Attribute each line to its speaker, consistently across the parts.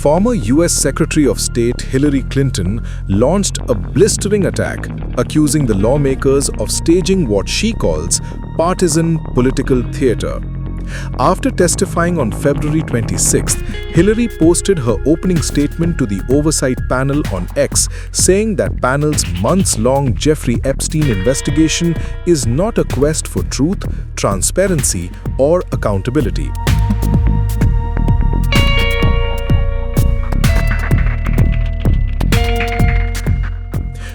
Speaker 1: Former US Secretary of State Hillary Clinton launched a blistering attack, accusing the lawmakers of staging what she calls partisan political theater. After testifying on February 26th, Hillary posted her opening statement to the Oversight panel on X, saying that panel's months-long Jeffrey Epstein investigation is not a quest for truth, transparency, or accountability.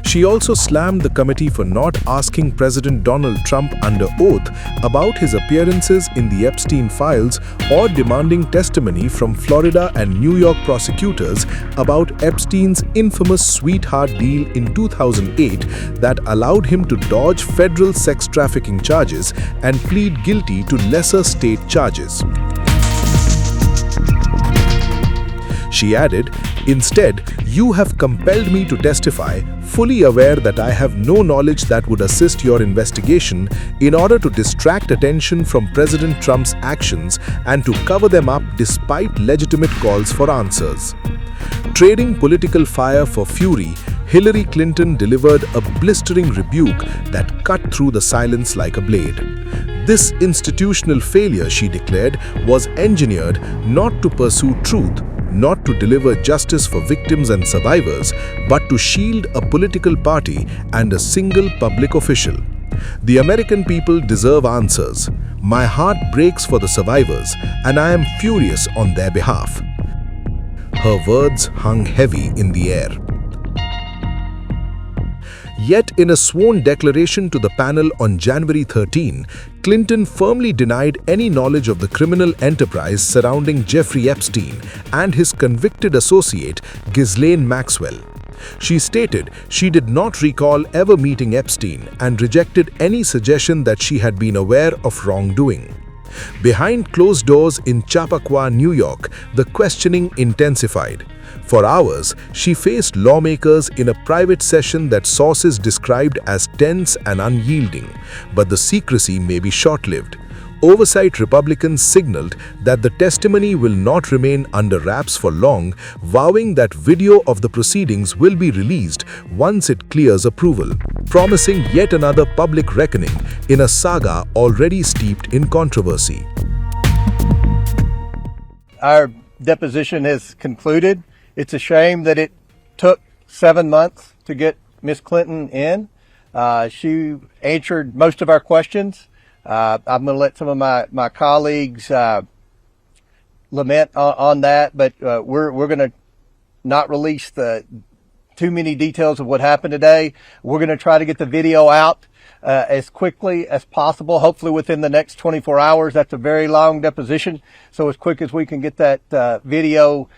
Speaker 1: She also slammed the committee for not asking President Donald Trump under oath about his appearances in the Epstein files or demanding testimony from Florida and New York prosecutors about Epstein's infamous sweetheart deal in 2008 that allowed him to dodge federal sex trafficking charges and plead guilty to lesser state charges. She added, "Instead, you have compelled me to testify, fully aware that I have no knowledge that would assist your investigation, in order to distract attention from President Trump's actions and to cover them up despite legitimate calls for answers." Trading political fire for fury, Hillary Clinton delivered a blistering rebuke that cut through the silence like a blade. This institutional failure, she declared, was engineered not to pursue truth, not to deliver justice for victims and survivors, but to shield a political party and a single public official. The American people deserve answers. My heart breaks for the survivors, and I am furious on their behalf. Her words hung heavy in the air. Yet, in a sworn declaration to the panel on January 13, Clinton firmly denied any knowledge of the criminal enterprise surrounding Jeffrey Epstein and his convicted associate, Ghislaine Maxwell. She stated she did not recall ever meeting Epstein and rejected any suggestion that she had been aware of wrongdoing. Behind closed doors in Chappaqua, New York, the questioning intensified. For hours, she faced lawmakers in a private session that sources described as tense and unyielding, but the secrecy may be short-lived. Oversight Republicans signaled that the testimony will not remain under wraps for long, vowing that video of the proceedings will be released once it clears approval, promising yet another public reckoning in a saga already steeped in controversy.
Speaker 2: Our deposition has concluded. It's a shame that it took 7 months to get Ms. Clinton in. She answered most of our questions. I'm going to let some of my colleagues lament on that, but we're going to not release too many details of what happened today. We're going to try to get the video out as quickly as possible, hopefully within the next 24 hours. That's a very long deposition, so as quick as we can get that video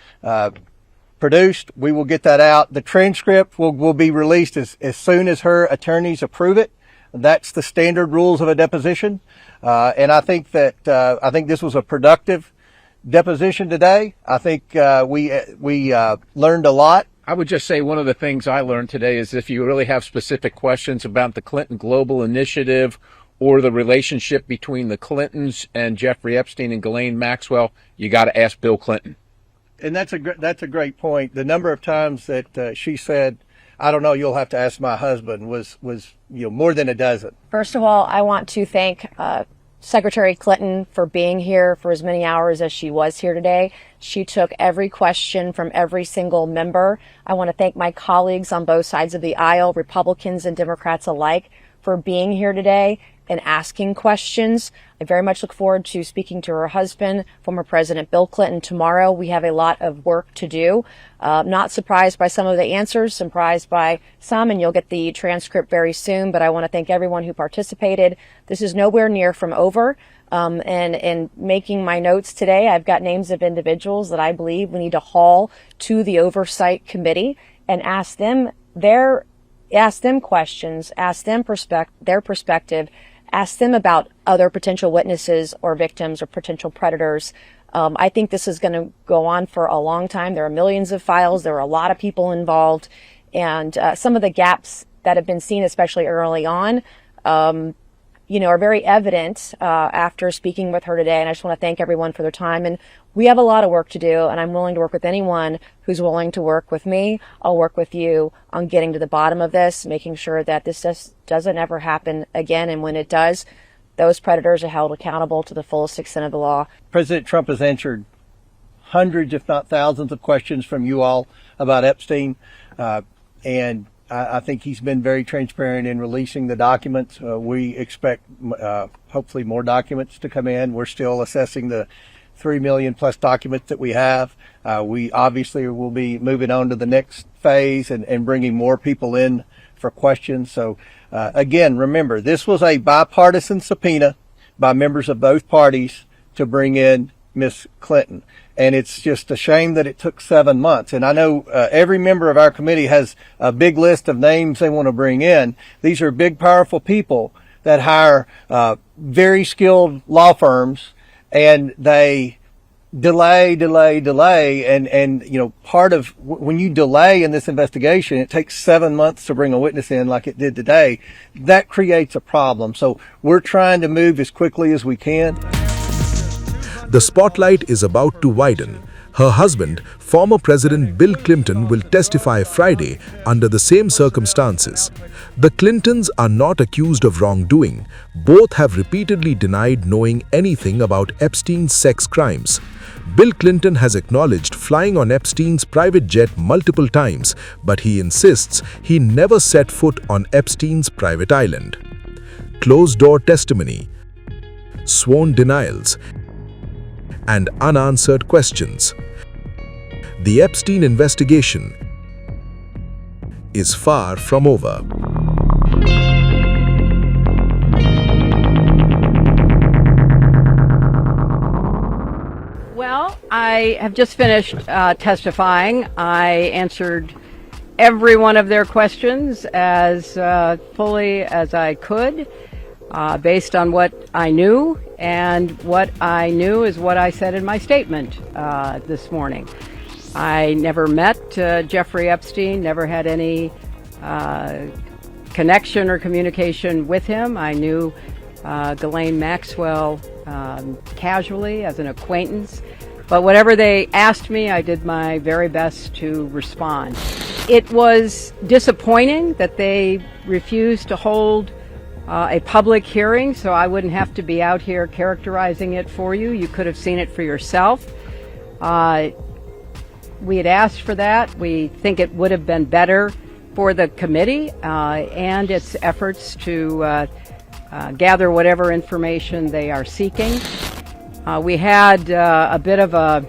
Speaker 2: produced, we will get that out. The transcript will be released as soon as her attorneys approve it. That's the standard rules of a deposition. And I think that, I think this was a productive deposition today. I think, we learned a lot.
Speaker 3: I would just say one of the things I learned today is if you really have specific questions about the Clinton Global Initiative or the relationship between the Clintons and Jeffrey Epstein and Ghislaine Maxwell, you got to ask Bill Clinton.
Speaker 2: And that's a great point. The number of times that she said, "I don't know, you'll have to ask my husband," was more than a dozen.
Speaker 4: First of all, I want to thank Secretary Clinton for being here for as many hours as she was here today. She took every question from every single member. I want to thank my colleagues on both sides of the aisle, Republicans and Democrats alike, for being here today and asking questions. I very much look forward to speaking to her husband, former President Bill Clinton, tomorrow. We have a lot of work to do. Not surprised by some of the answers, surprised by some, and you'll get the transcript very soon. But I want to thank everyone who participated. This is nowhere near from over. And in making my notes today, I've got names of individuals that I believe we need to haul to the Oversight Committee and ask them questions, ask them their perspective, ask them about other potential witnesses or victims or potential predators. I think this is going to go on for a long time. There are millions of files. There are a lot of people involved. And some of the gaps that have been seen, especially early on, are very evident after speaking with her today. And I just want to thank everyone for their time. And we have a lot of work to do, and I'm willing to work with anyone who's willing to work with me. I'll work with you on getting to the bottom of this, making sure that this just doesn't ever happen again. And when it does, those predators are held accountable to the fullest extent of the law.
Speaker 2: President Trump has answered hundreds, if not thousands, of questions from you all about Epstein. And I think he's been very transparent in releasing the documents. We expect hopefully more documents to come in. We're still assessing the 3 million plus documents that we have. We obviously will be moving on to the next phase and bringing more people in for questions. So again, remember, this was a bipartisan subpoena by members of both parties to bring in Miss Clinton. And it's just a shame that it took 7 months. And I know every member of our committee has a big list of names they want to bring in. These are big, powerful people that hire very skilled law firms, and they delay. And part of when you delay in this investigation, it takes 7 months to bring a witness in like it did today. That creates a problem. So we're trying to move as quickly as we can.
Speaker 1: The spotlight is about to widen. Her husband, former President Bill Clinton, will testify Friday under the same circumstances. The Clintons are not accused of wrongdoing. Both have repeatedly denied knowing anything about Epstein's sex crimes. Bill Clinton has acknowledged flying on Epstein's private jet multiple times, but he insists he never set foot on Epstein's private island. Closed-door testimony, sworn denials, and unanswered questions. The Epstein investigation is far from over.
Speaker 5: Well, I have just finished testifying. I answered every one of their questions as fully as I could, based on what I knew, and what I knew is what I said in my statement this morning. I never met Jeffrey Epstein, never had any connection or communication with him. I knew Ghislaine Maxwell casually as an acquaintance, but whatever they asked me, I did my very best to respond. It was disappointing that they refused to hold a public hearing, so I wouldn't have to be out here characterizing it for you. You could have seen it for yourself. We had asked for that. We think it would have been better for the committee and its efforts to gather whatever information they are seeking. We had a bit of a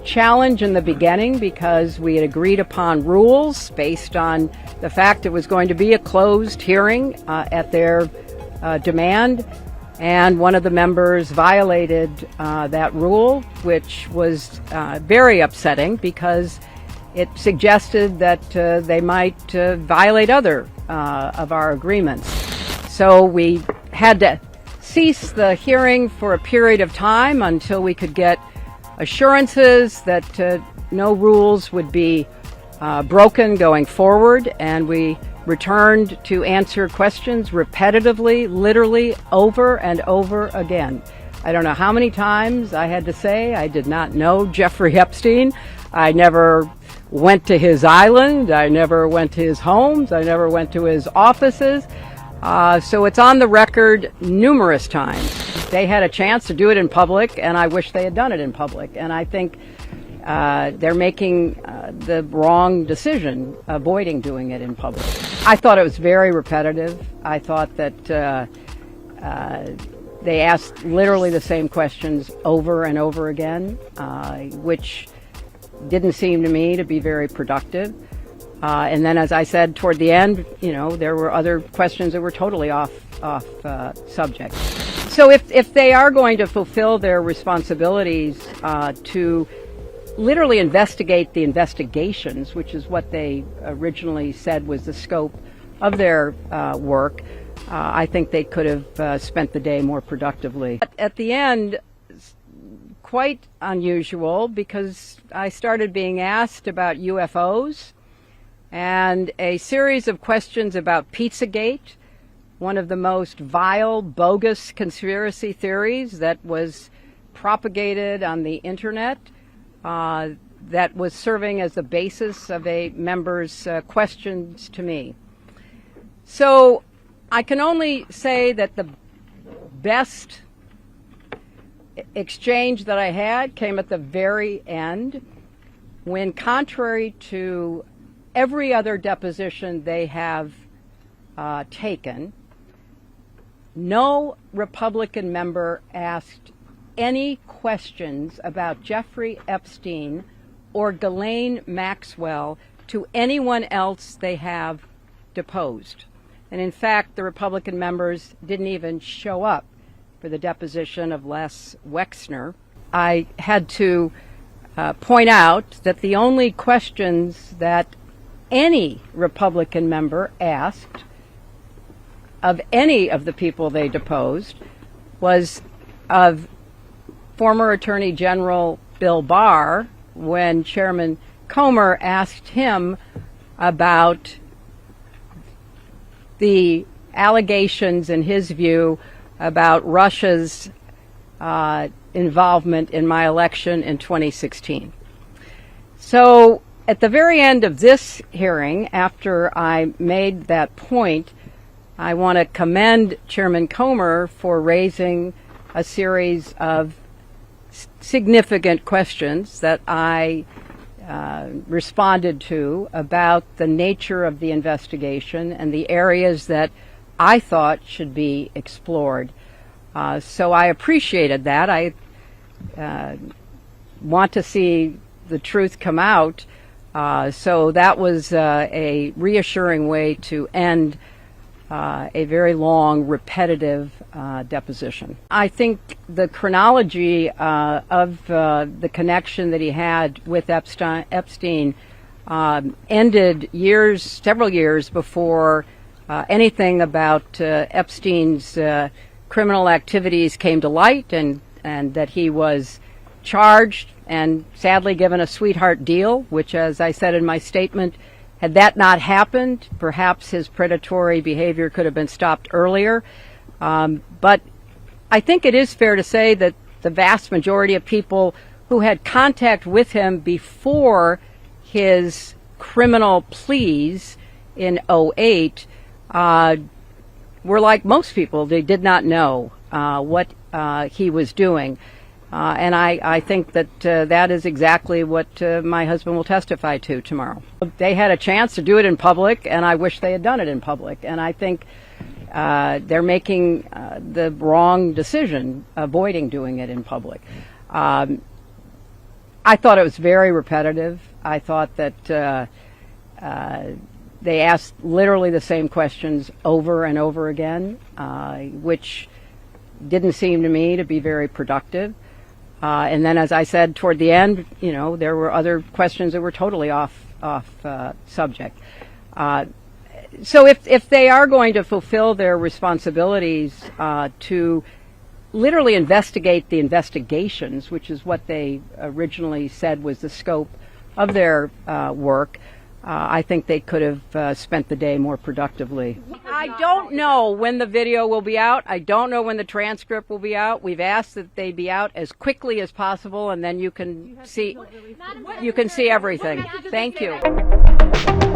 Speaker 5: challenge in the beginning because we had agreed upon rules based on the fact it was going to be a closed hearing at their demand, and one of the members violated that rule, which was very upsetting because it suggested that they might violate other of our agreements. So we had to cease the hearing for a period of time until we could get assurances that no rules would be broken going forward, and we returned to answer questions repetitively, literally over and over again. I don't know how many times I had to say I did not know Jeffrey Epstein. I never went to his island. I never went to his homes. I never went to his offices. So it's on the record numerous times. They had a chance to do it in public, and I wish they had done it in public. And I think they're making the wrong decision, avoiding doing it in public. I thought it was very repetitive. I thought that they asked literally the same questions over and over again, which didn't seem to me to be very productive. And then, as I said, toward the end, there were other questions that were totally off subject. So if they are going to fulfill their responsibilities to literally investigate the investigations, which is what they originally said was the scope of their work, I think they could have spent the day more productively. At the end, quite unusual, because I started being asked about UFOs and a series of questions about Pizzagate, one of the most vile, bogus conspiracy theories that was propagated on the internet that was serving as the basis of a member's questions to me. So I can only say that the best exchange that I had came at the very end, when, contrary to every other deposition they have taken, no Republican member asked any questions about Jeffrey Epstein or Ghislaine Maxwell to anyone else they have deposed. And in fact, the Republican members didn't even show up for the deposition of Les Wexner. I had to point out that the only questions that any Republican member asked of any of the people they deposed was of former Attorney General Bill Barr, when Chairman Comer asked him about the allegations, in his view, about Russia's involvement in my election in 2016. So at the very end of this hearing, after I made that point, I want to commend Chairman Comer for raising a series of significant questions that I responded to about the nature of the investigation and the areas that I thought should be explored. So I appreciated that. I want to see the truth come out. So that was a reassuring way to end a very long, repetitive deposition. I think the chronology of the connection that he had with Epstein ended several years before anything about Epstein's criminal activities came to light, and that he was charged and sadly given a sweetheart deal, which, as I said in my statement, had that not happened, perhaps his predatory behavior could have been stopped earlier. But I think it is fair to say that the vast majority of people who had contact with him before his criminal pleas in 2008 were like most people. They did not know what he was doing. And I think that that is exactly what my husband will testify to tomorrow. They had a chance to do it in public, and I wish they had done it in public. And I think they're making the wrong decision, avoiding doing it in public. I thought it was very repetitive. I thought that they asked literally the same questions over and over again, which didn't seem to me to be very productive. And then, as I said, toward the end, there were other questions that were totally off subject. So if they are going to fulfill their responsibilities to literally investigate the investigations, which is what they originally said was the scope of their work, I think they could have spent the day more productively. I don't know when the video will be out. I don't know when the transcript will be out. We've asked that they be out as quickly as possible, and then you can see everything. Thank you.